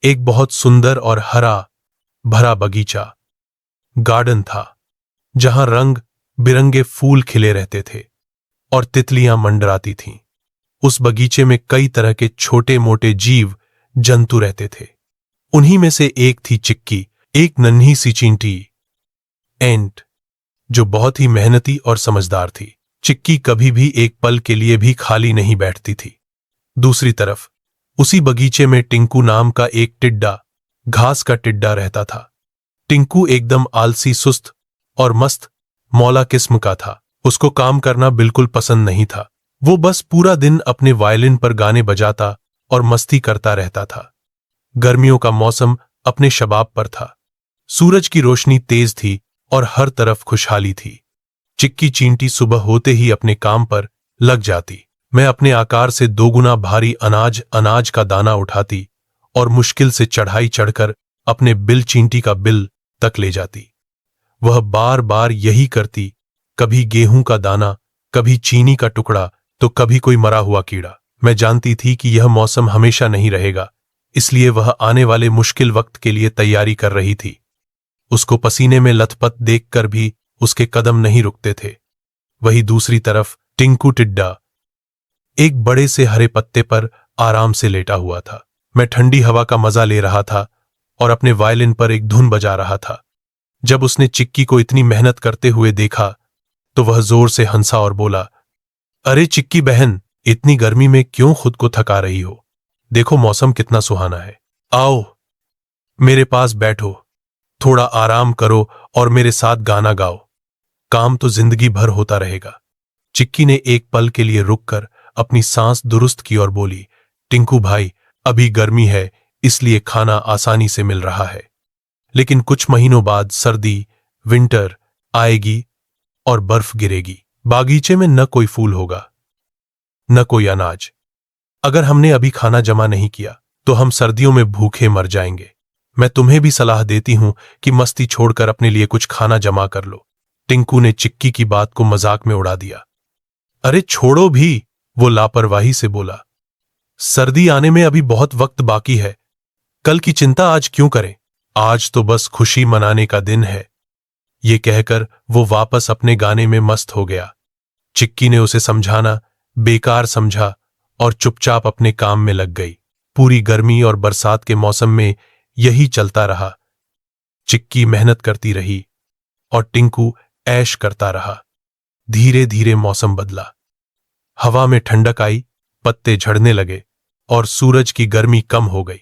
एक बहुत सुंदर और हरा भरा बगीचा गार्डन था, जहां रंग बिरंगे फूल खिले रहते थे और तितलियां मंडराती थीं। उस बगीचे में कई तरह के छोटे मोटे जीव जंतु रहते थे। उन्हीं में से एक थी चिक्की, एक नन्ही सी चींटी एंट, जो बहुत ही मेहनती और समझदार थी। चिक्की कभी भी एक पल के लिए भी खाली नहीं बैठती थी। दूसरी तरफ उसी बगीचे में टिंकू नाम का एक टिड्डा, घास का टिड्डा रहता था। टिंकू एकदम आलसी, सुस्त और मस्त मौला किस्म का था। उसको काम करना बिल्कुल पसंद नहीं था। वो बस पूरा दिन अपने वायलिन पर गाने बजाता और मस्ती करता रहता था। गर्मियों का मौसम अपने शबाब पर था। सूरज की रोशनी तेज थी और हर तरफ खुशहाली थी। चिक्की चींटी सुबह होते ही अपने काम पर लग जाती। मैं अपने आकार से दोगुना भारी अनाज का दाना उठाती और मुश्किल से चढ़ाई चढ़कर अपने बिल चींटी का बिल तक ले जाती। वह बार बार यही करती, कभी गेहूं का दाना, कभी चीनी का टुकड़ा, तो कभी कोई मरा हुआ कीड़ा। मैं जानती थी कि यह मौसम हमेशा नहीं रहेगा, इसलिए वह आने वाले मुश्किल वक्त के लिए तैयारी कर रही थी। उसको पसीने में लथपथ देखकर भी उसके कदम नहीं रुकते थे। वही दूसरी तरफ टिंकू टिड्डा एक बड़े से हरे पत्ते पर आराम से लेटा हुआ था। मैं ठंडी हवा का मजा ले रहा था और अपने वायलिन पर एक धुन बजा रहा था। जब उसने चिक्की को इतनी मेहनत करते हुए देखा तो वह जोर से हंसा और बोला, अरे चिक्की बहन, इतनी गर्मी में क्यों खुद को थका रही हो? देखो मौसम कितना सुहाना है। आओ मेरे पास बैठो, थोड़ा आराम करो और मेरे साथ गाना गाओ। काम तो जिंदगी भर होता रहेगा। चिक्की ने एक पल के लिए रुककर अपनी सांस दुरुस्त की और बोली, टिंकू भाई, अभी गर्मी है इसलिए खाना आसानी से मिल रहा है, लेकिन कुछ महीनों बाद सर्दी, विंटर आएगी और बर्फ गिरेगी। बागीचे में न कोई फूल होगा, न कोई अनाज। अगर हमने अभी खाना जमा नहीं किया तो हम सर्दियों में भूखे मर जाएंगे। मैं तुम्हें भी सलाह देती हूं कि मस्ती छोड़कर अपने लिए कुछ खाना जमा कर लो। टिंकू ने चिक्की की बात को मजाक में उड़ा दिया। अरे छोड़ो भी, वो लापरवाही से बोला। सर्दी आने में अभी बहुत वक्त बाकी है। कल की चिंता आज क्यों करें? आज तो बस खुशी मनाने का दिन है। ये कहकर वो वापस अपने गाने में मस्त हो गया। चिक्की ने उसे समझाना बेकार समझा और चुपचाप अपने काम में लग गई। पूरी गर्मी और बरसात के मौसम में यही चलता रहा। चिक्की मेहनत करती रही और टिंकू ऐश करता रहा। धीरे धीरे मौसम बदला। हवा में ठंडक आई, पत्ते झड़ने लगे और सूरज की गर्मी कम हो गई।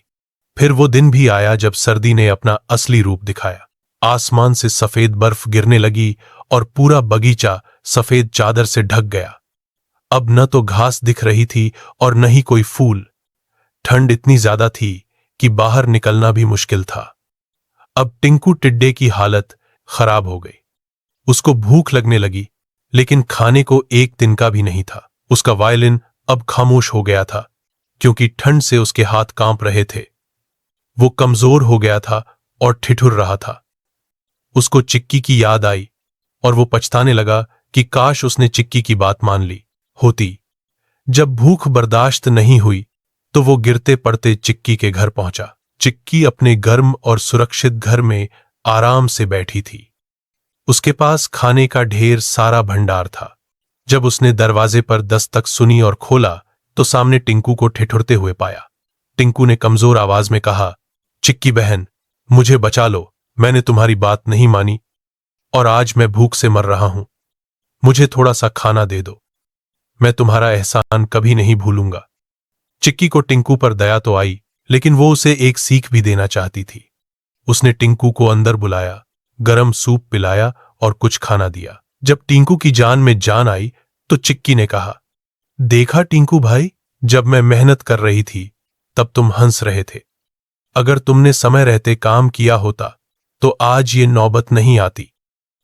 फिर वो दिन भी आया जब सर्दी ने अपना असली रूप दिखाया। आसमान से सफेद बर्फ गिरने लगी और पूरा बगीचा सफेद चादर से ढक गया। अब न तो घास दिख रही थी और न ही कोई फूल। ठंड इतनी ज्यादा थी कि बाहर निकलना भी मुश्किल था। अब टिंकू टिड्डे की हालत खराब हो गई। उसको भूख लगने लगी, लेकिन खाने को एक तिनका भी नहीं था। उसका वायलिन अब खामोश हो गया था, क्योंकि ठंड से उसके हाथ कांप रहे थे। वो कमजोर हो गया था और ठिठुर रहा था। उसको चिक्की की याद आई और वो पछताने लगा कि काश उसने चिक्की की बात मान ली होती। जब भूख बर्दाश्त नहीं हुई तो वो गिरते पड़ते चिक्की के घर पहुंचा। चिक्की अपने गर्म और सुरक्षित घर में आराम से बैठी थी। उसके पास खाने का ढेर सारा भंडार था। जब उसने दरवाजे पर दस्तक सुनी और खोला तो सामने टिंकू को ठिठुरते हुए पाया। टिंकू ने कमजोर आवाज में कहा, चिक्की बहन, मुझे बचा लो। मैंने तुम्हारी बात नहीं मानी और आज मैं भूख से मर रहा हूं। मुझे थोड़ा सा खाना दे दो। मैं तुम्हारा एहसान कभी नहीं भूलूंगा। चिक्की को टिंकू पर दया तो आई, लेकिन वो उसे एक सीख भी देना चाहती थी। उसने टिंकू को अंदर बुलाया, गरम सूप पिलाया और कुछ खाना दिया। जब टिंकू की जान में जान आई तो चिक्की ने कहा, देखा टिंकू भाई, जब मैं मेहनत कर रही थी तब तुम हंस रहे थे। अगर तुमने समय रहते काम किया होता तो आज ये नौबत नहीं आती।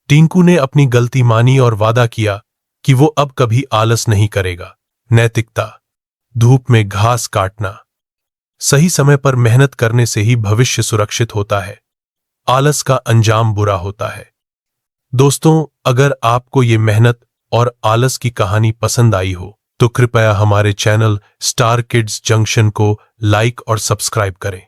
टिंकू ने अपनी गलती मानी और वादा किया कि वो अब कभी आलस नहीं करेगा। नैतिकता, धूप में घास काटना, सही समय पर मेहनत करने से ही भविष्य सुरक्षित होता है। आलस का अंजाम बुरा होता है। दोस्तों, अगर आपको ये मेहनत और आलस की कहानी पसंद आई हो तो कृपया हमारे चैनल स्टार किड्स जंक्शन को लाइक और सब्सक्राइब करें।